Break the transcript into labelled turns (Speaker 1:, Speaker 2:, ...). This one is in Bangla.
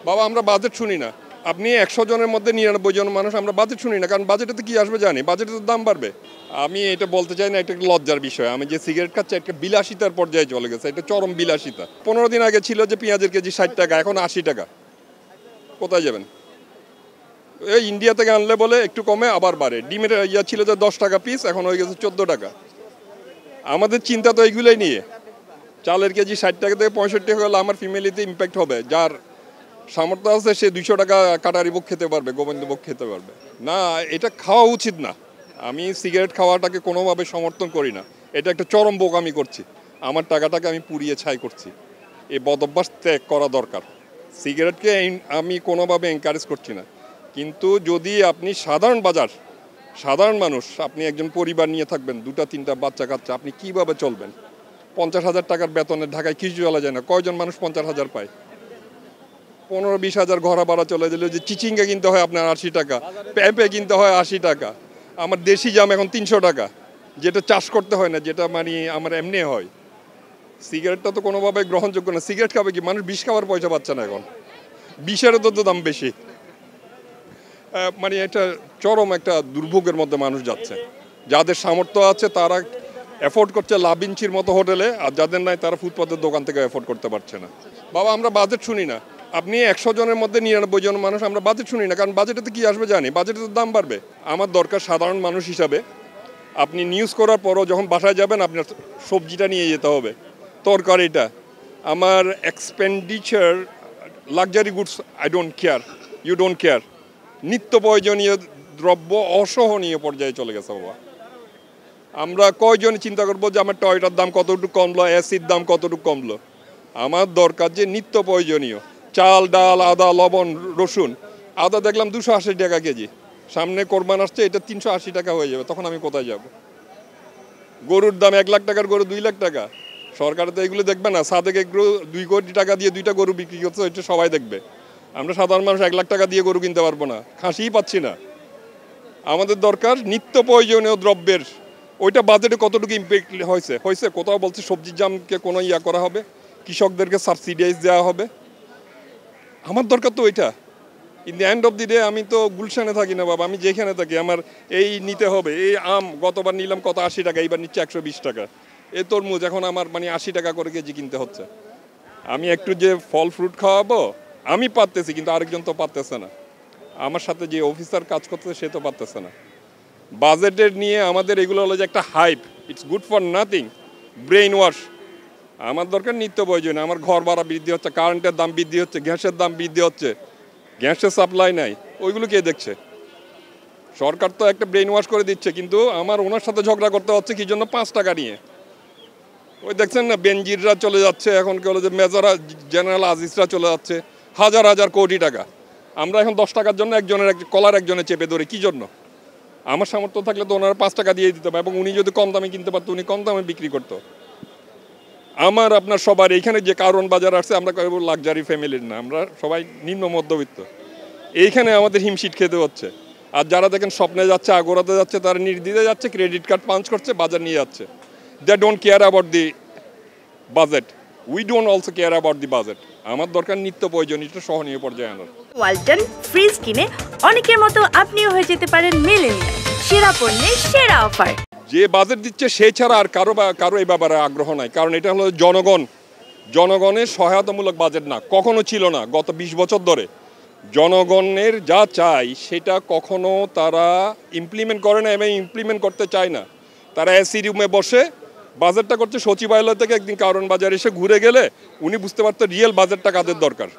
Speaker 1: বাবা আমরা বাজেট শুনি না। আপনি 100 জনের মধ্যে 99 জন মানুষ আমরা বাজেট শুনি না, কারণ বাজেটে তো কী আসবে জানি, বাজেটে তো দাম বাড়বে। আমি এটা বলতে চাই না, এটা একটা লজ্জার বিষয়। আমি যে সিগারেট খাচ্ছি একটা বিলাসিতার পর্যায়ে চলে গেছে, এটা চরম বিলাসিতা। 15 দিন আগে ছিল যে পেঁয়াজের কেজি 60 টাকা, এখন 80 টাকা। কোথায় যাবেন? এই ইন্ডিয়া থেকে আনলে বলে একটু কমে আবার বাড়ে। ডিমের ইয়া ছিল যে 10 টাকা পিস, এখন হয়ে গেছে 14 টাকা। আমাদের চিন্তা তো এইগুলোই নিয়ে। চালের কেজি 60 টাকা থেকে 65 হলে আমার ফ্যামিলিতে ইম্প্যাক্ট হবে। যার সামর্থ্য আছে সে 200 টাকা কাটারি ভোগ খেতে পারবে, গোবিন্দভোগ খেতে পারবে না। এটা খাওয়া উচিত না। আমি সিগারেট খাওয়াটাকে কোনোভাবে সমর্থন করি না। এটা একটা চরম বোক আমি করছি। আমার টাকাটাকে আমি পুড়িয়ে ছাই করছি। এই বদভ্যাস ত্যাগ করা দরকার। সিগারেটকে আমি কোনোভাবে এনকারেজ করছি না, কিন্তু যদি আপনি সাধারণ মানুষ, আপনি একজন পরিবার নিয়ে থাকবেন, 2-3টা বাচ্চা কাচ্চা, আপনি কিভাবে চলবেন? 50,000 টাকার বেতনের ঢাকায় কিছু চলা যায় না। কয়জন মানুষ 50,000 পায়? 15-20 হাজার ঘোরা ভাড়া চলে গেলে যে চিচিঙ্গা কিনতে হয় আপনার 80 টাকা, পেঁপে কিনতে হয় 80 টাকা, আমার দেশি জাম এখন 300 টাকা, যেটা চাষ করতে হয় না, যেটা মানে আমার এমনি হয়। সিগারেটটা তো কোনোভাবে গ্রহণযোগ্য না। সিগারেট খাবে কি মানুষ? বিষ খাওয়ার পয়সা পাচ্ছে না এখন, বিষেরও তো দাম বেশি। মানে এটা চরম একটা দুর্ভোগের মধ্যে মানুষ যাচ্ছে। যাদের সামর্থ্য আছে তারা এফোর্ড করছে লাভিঞ্চির মতো হোটেলে, আর যাদের নাই তারা ফুটপাতের দোকান থেকে এফোর্ড করতে পারছে না। বাবা আমরা বাজেট শুনি না। আপনি 100 জনের মধ্যে 99 জন মানুষ আমরা বাজেট শুনি না, কারণ বাজেটে তো কী আসবে জানি, বাজেটে তো দাম বাড়বে। আমার দরকার সাধারণ মানুষ হিসাবে আপনি নিউজ করার পরও যখন বাসায় যাবেন আপনার সবজিটা নিয়ে যেতে হবে, তরকারিটা। আমার expenditure luxury goods I don't care, you don't care. নিত্য প্রয়োজনীয় দ্রব্য অসহনীয় পর্যায়ে চলে গেছে বাবা। আমরা কয়জন চিন্তা করবো যে আমার টয়টার দাম কতটুকু কমলো, এসির দাম কতটুকু কমলো? আমার দরকার যে নিত্য প্রয়োজনীয় চাল, ডাল, আদা, লবণ, রসুন। আদা দেখলাম 280 টাকা কেজি, সামনে কোরবান আসছে, এটা 380 টাকা হয়ে যাবে, তখন আমি কোথায় যাব? গরুর দাম 1 লাখ টাকার গরু 2 লাখ টাকা। সরকার তো এগুলো দেখবে না। সাদেক এগুলো 2 কোটি টাকা দিয়ে 2টা গরু বিক্রি করছে, এটা সবাই দেখবে। আমরা সাধারণ মানুষ 1 লাখ টাকা দিয়ে গরু কিনতে পারবো না, খাসিই পাচ্ছি না। আমাদের দরকার নিত্য প্রয়োজনীয় দ্রব্যের, ওইটা বাজেটে কতটুকু ইম্প্যাক্ট হয়েছে? কোথাও বলছে সবজির দামকে কোনো ইয়া করা হবে, কৃষকদেরকে সাবসিডাইজ দেওয়া হবে। আমার দরকার তো ওইটা। In the end of the day আমি তো গুলশানে থাকি না বাবা, আমি যেখানে থাকি আমার এই নিতে হবে। এই আম গতবার নিলাম কত 80 টাকা, এইবার নিচ্ছে 120 টাকা। এই তরমুজ এখন আমার মানে 80 টাকা করে কেজি কিনতে হচ্ছে। আমি একটু যে ফল ফ্রুট খাওয়াবো আমি পারতেছি, কিন্তু আরেকজন তো পারতেছে না। আমার সাথে যে অফিসার কাজ করতেছে সে তো পারতেছে না। বাজেটের নিয়ে আমাদের এগুলো হলো যে একটা hype, it's good for nothing, brain wash. আমার দরকার নিত্য প্রয়োজনীয়। আমার ঘর ভাড়া বৃদ্ধি হচ্ছে, কারেন্টের দাম বৃদ্ধি হচ্ছে, গ্যাসের দাম বৃদ্ধি হচ্ছে, গ্যাসের সাপ্লাই নাই, ওইগুলো কে দেখছে? সরকার তো একটা ব্রেইন ওয়াশ করে দিচ্ছে, কিন্তু আমার ওনার সাথে ঝগড়া করতে হচ্ছে কি জন্য? 5 টাকা নিয়ে। ওই দেখছেন না বেনজিররা চলে যাচ্ছে, এখন কি হলো যে মেজর জেনারেল আজিজরা চলে যাচ্ছে, হাজার হাজার কোটি টাকা। আমরা এখন 10 টাকার জন্য একজনের কলার একজনে চেপে ধরে, কি জন্য? আমার সামর্থ্য থাকলে তো ওনারা 5 টাকা দিয়ে দিতে হবে, এবং উনি যদি কম দামে কিনতে পারতো উনি কম দামে বিক্রি করতো। আমার আপনার সবার এইখানে যে কারণ বাজার আসছে, আমরা লাক্সারি ফ্যামিলির না, আমরা সবাই নিম্ন মধ্যবিত্ত। এইখানে আমাদের হিমশিট খেতে হচ্ছে। আর যারা দেখেন স্বপ্নে যাচ্ছে, আগোরাতে যাচ্ছে, তারা নির্দ্বিধায় যাচ্ছে, ক্রেডিট কার্ড পাঞ্চ করছে, বাজার নিয়ে যাচ্ছে। They don't care about the budget, we don't also care about the budget. আমার দরকার নিত্য প্রয়োজনীয় সহনীয় পর্যায়ে আনার।
Speaker 2: ওয়ালটন ফ্রিজ কিনে অনেকের মতো আপনিও হয়ে যেতে পারেন মিলেনিয়াল, সেরা পণ্যের সেরা অফার।
Speaker 1: যে বাজেট দিচ্ছে সে ছাড়া আর কারো এই ব্যাপারে আগ্রহ নাই, কারণ এটা হলো জনগণের সহায়তামূলক বাজেট না, কখনো ছিল না। গত 20 বছর ধরে জনগণের যা চাই সেটা কখনো তারা ইমপ্লিমেন্ট করে না, এবং ইমপ্লিমেন্ট করতে চায় না। তারা এসি রুমে বসে বাজেটটা করছে। সচিবালয় থেকে একদিন কারণ বাজার এসে ঘুরে গেলে উনি বুঝতে পারতো রিয়েল বাজেটটা কাদের দরকার।